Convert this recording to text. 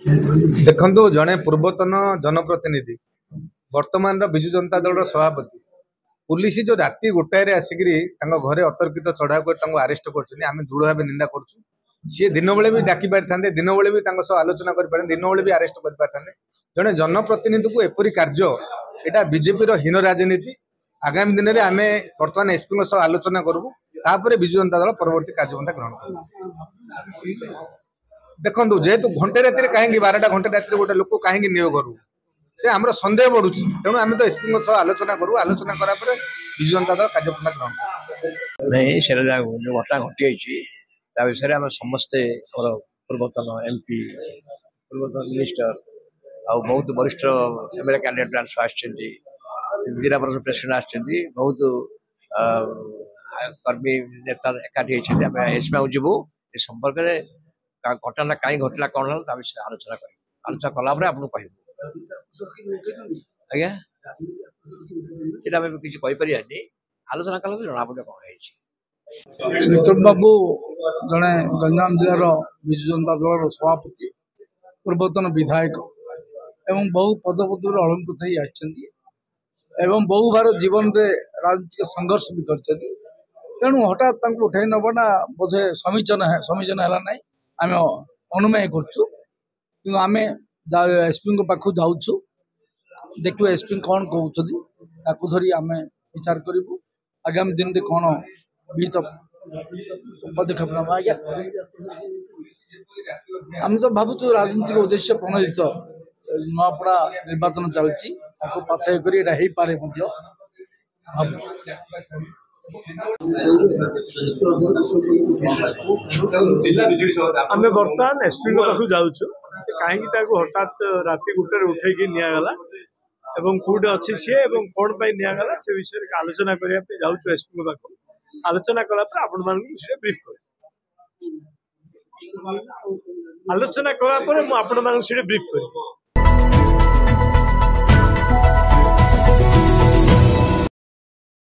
देखो जड़े पूर्वतन जनप्रतिनिधि वर्तमान विजु जनता दल सभापति पुलिस जो राति गोटाए आसिक घरे अतर्कित चढ़ाऊ कर आरेस्ट कर दृढ़ भाव निंदा कर सी दिन बेले भी डाकी पारि था दिन बेले भी आलोचना कर दिन बेले भी आरेस्ट कर पारि जड़े जनप्रतिनिधि को एपरी कार्य यहाँ बीजेपी हीन राजनीति आगामी दिन में आम बर्तमान एसपी आलोचना करूँ तापर विजु जनता दल परवर्ती कार्यपंथा ग्रहण कर देखो जेहेतु घंटे राति कहीं 12टा घंटे राति गोटे लोक कहीं नियोग करू से आम सन्देह बढ़ुँ तेणु आम तो एसपी आलोचना करूँ आलोचना करापर विजु जनता दल कार्यपंथा ग्रहण कर नहीं से जो घटना घटी विषय आम समस्ते पूर्वतन एमपी पूर्वतन मिनिस्टर आ बहुत वरिष्ठ एमएलए कैंडिडेट मैंने सब जिला परिषद प्रेसिडेंट आसछन्ती बहुत कर्मी नेता एकाठी एसपी जीवु ए संपर्क में घटना कहीं घटना कौन है विषय आलोचना कर आलोचना कलापर आपको कहूँ आज्ञा किसी कहीपरि आलोचना कला जना पड़े कौन है विक्रम बाबू जड़े गंजाम जिलार विजु जनता दल सभापति पूर्वतन विधायक एवं बहु पदपदवी अलंकृत हो बहु बार जीवन में राजनीतिक संघर्ष भी कर तेणु हठात उठाई नबाटा बोधे समीचीन है ना आम अनुमय करें एसपी पाख जाऊँ देखो एसपी कौन कहते धरी आम विचार करूँ आगामी दिन में कौन विहित पदक्षेप ना आज्ञा आम तो भावुँ राजनीतिक उद्देश्य प्रणोदित नुआपड़ा निर्वाचन चलती पाथय कर आम बर्तमान एसपी पाक जाऊँ कहीं हठात राति गोटे उठे निगला कौटे अच्छी सी कौन निगला से विषय आलोचना करने जाऊँ एसपी पाक आलोचना कलापर आपण मानक ब्रीफ कर आलोचना कलापर मुझे ब्रीफ कर